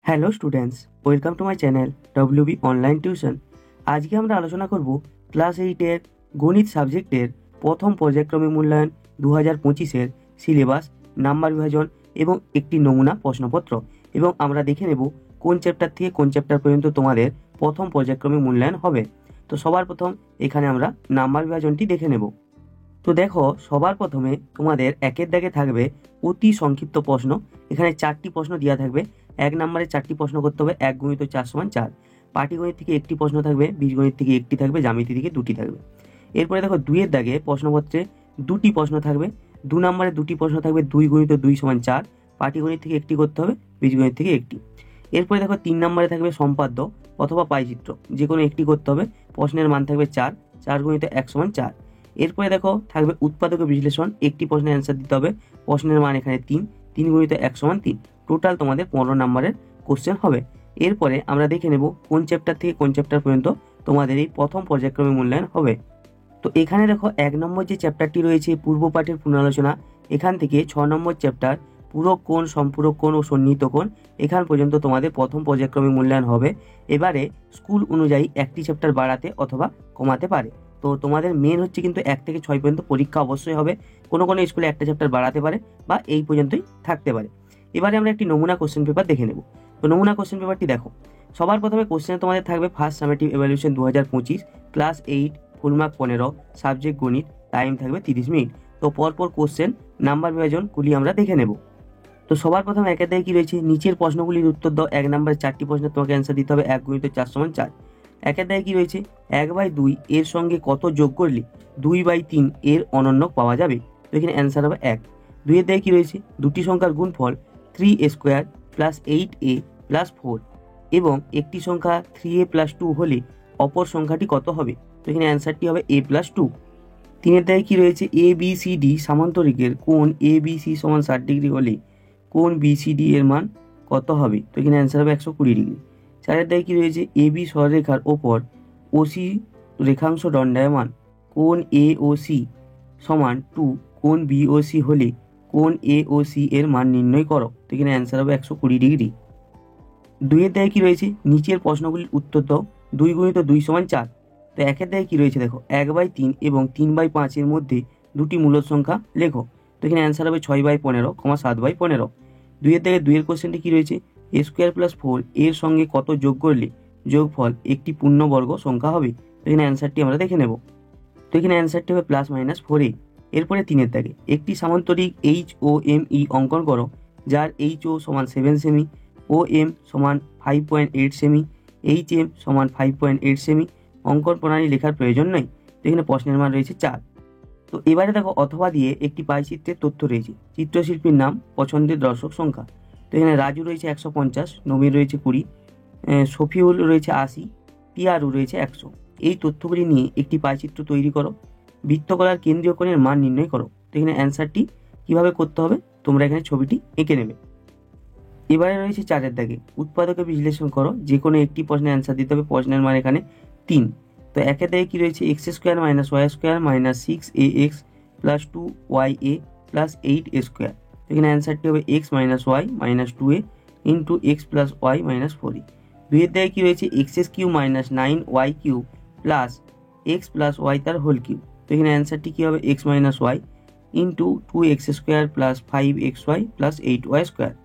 Hello students, welcome to my channel WB online tuition. আজকে আমরা আলোচনা করব ক্লাস 8-এর গণিত সাবজেক্টের প্রথম পর্যায়ক্রমিক মূল্যায়ন 2025-এর সিলেবাস, নাম্বার বিভাজন এবং একটি নমুনা প্রশ্নপত্র। এবং আমরা দেখে নেব কোন চ্যাপ্টার থেকে কোন চ্যাপ্টার পর্যন্ত তোমাদের প্রথম পর্যায়ক্রমিক মূল্যায়ন হবে। তো সবার প্রথম এখানে আমরা নাম্বার বিভাজনটি দেখে নেব। তো দেখো, সবার প্রথমে তোমাদের একের দাগে থাকবে অতি সংক্ষিপ্ত প্রশ্ন। এখানে 4টি প্রশ্ন দেওয়া থাকবে। 1 নম্বরে 4টি প্রশ্ন করতে হবে। 1 × 4 = 4। পাটিগণিত থেকে একটি প্রশ্ন থাকবে, বীজগণিত থেকে একটি থাকবে, জ্যামিতি থেকে 2টি থাকবে। এরপরে দেখো 2-এর দাগে প্রশ্নপত্রে 2টি প্রশ্ন থাকবে। 2 নম্বরে 2টি প্রশ্ন থাকবে, 2 × 2 = 4। পাটিগণিত থেকে একটি করতে হবে, বীজগণিত থেকে একটি। এরপরে দেখো 3 নম্বরে থাকবে সম্পাদ্য অথবা পাইচিত্র, যে কোনো একটি করতে হবে। প্রশ্নের মান থাকবে 4, 4 × 1 = 4। এরপরে দেখো থাকবে উৎপাদক বিশ্লেষণ, একটি প্রশ্নের অ্যান্সার দিতে হবে। প্রশ্নের মান এখানে 3, 3 × 1 = 3। টোটাল তোমাদের 15 নম্বরের কোশ্চেন হবে। এরপরে আমরা দেখে নেব কোন চ্যাপ্টার থেকে কোন চ্যাপ্টার পর্যন্ত তোমাদের এই প্রথম পর্যায়ক্রমিক মূল্যায়ন হবে। তো এখানে দেখো 1 নম্বর যে চ্যাপ্টারটি রয়েছে পূর্ব পাঠের পুনরালোচনা, এখান থেকে 6 নম্বর চ্যাপ্টার পূরক কোণ, সম্পূরক কোণ ও সন্নিহিত কোণ, এখান পর্যন্ত তোমাদের প্রথম পর্যায়ক্রমিক মূল্যায়ন হবে। এবারে স্কুল অনুযায়ী একটি চ্যাপ্টার বাড়াতে অথবা কমাতে পারে। তো তোমাদের মেন হচ্ছে কিন্তু 1 থেকে 6 পর্যন্ত পরীক্ষা অবশ্যই হবে। কোনো কোনো স্কুলে একটা চ্যাপ্টার বাড়াতে পারে বা এই পর্যন্তই থাকতে পারে। এবারে আমরা একটি নমুনা কোশ্চেন পেপার দেখে নেব। তো নমুনা কোশ্চেন পেপারটি দেখো, সবার প্রথমে কোশ্চেনে তোমাদের থাকবে first summative evaluation 2025, class 8, full mark 15, subject গণিত, টাইম থাকবে 30 মিনিট। তো পরপর কোশ্চেন, নাম্বার বিভাজনগুলি আমরা দেখে নেব। তো সবার প্রথমে একের দাগে কি রয়েছে, নিচের প্রশ্নগুলির উত্তর দাও। 1 নম্বরে 4টি প্রশ্নের তোমাকে অ্যান্সার দিতে হবে। 1 × 4 = 4। একের দাগে কি রয়েছে, 1/2 এর সঙ্গে কত যোগ করলে 2/3 এর অনন্যক পাওয়া যাবে। তো এখানে অ্যান্সার হবে 1। 2-এর দাগে কি রয়েছে, দুটি সংখ্যার গুণফল 3a² + 8a + 4 এবং একটি সংখ্যা 3a + 2 হলে অপর সংখ্যাটি কত হবে। তো এখানে অ্যান্সারটি হবে a + 2। 3-এর দাগে কি রয়েছে, ABCD সামান্তরিকের কোণ ABC = 60 ডিগ্রি হলে কোণ BCD এর মান কত হবে। তো এখানে অ্যান্সার হবে 120 ডিগ্রি। 4-এর দাগে কি রয়েছে, AB সরলরেখার ওপর OC রেখাংশ দণ্ডায়মান, কোণ AOC = 2 কোণ BOC হলে কোণ AOC এর মান নির্ণয় করো। তো এখানে অ্যান্সার হবে 120 ডিগ্রি। 2-এর দাগে কি রয়েছে, নিচের প্রশ্নগুলির উত্তর দাও। 2 × 2 = 4। তো 1-এর দাগে কি রয়েছে দেখো, 1/3 এবং 3/5 এর মধ্যে দুটি মূলদ সংখ্যা লেখো। তো এখানে অ্যান্সার হবে 6/15, 7/15। 2-এর দাগে 2-এর কোশ্চেনটি কি রয়েছে, a² + 4 এর সঙ্গে কত যোগ করলে যোগফল একটি পূর্ণবর্গ সংখ্যা হবে। তো এখানে অ্যান্সারটি আমরা দেখে নেব। তো এখানে অ্যান্সারটি হবে +-4a। এরপরে 3-এর দাগে একটি সামান্তরিক HOME অঙ্কন করো, যার HO = 7 semi, OM = 5.8 semi, HM = 5.8 semi. অঙ্কন প্রণালী লেখার প্রয়োজন নেই। তো এখানে প্রশ্নের মান রয়েছে 4। তো এবারে দেখো অথবা দিয়ে একটি পাইচিত্রের তথ্য রয়েছে। চিত্রশিল্পীর নাম, পছন্দের দর্শক সংখ্যা। তো এখানে রাজু রয়েছে 150, নবীন রয়েছে 20, শফিউল রয়েছে 80, টিয়ারু রয়েছে 100। এই তথ্যগুলি নিয়ে একটি পাইচিত্র তৈরি করো। বৃত্তকলার কেন্দ্রীয় কোণের মান নির্ণয় করো। তো এখানে অ্যান্সারটি কীভাবে করতে হবে, তোমরা এখানে ছবিটি এঁকে নেবে। এবারে রয়েছে 4-এর দাগে উৎপাদকে বিশ্লেষণ করো, যে কোনো একটি প্রশ্নের অ্যান্সার দিতে হবে। প্রশ্নের মান এখানে 3। তো 1-এর দাগে কি রয়েছে, x² - y² - 6ax + 2ya + 8a²। এখানে অ্যান্সারটি হবে x - y - 2a × x + y - 4a। 2-এর দাগে কি রয়েছে, x³ - 9y³ + x + y তার হোল কিউব। তো এখানে অ্যান্সারটি কী হবে, x - y × 2x² + 5xy + 8y²।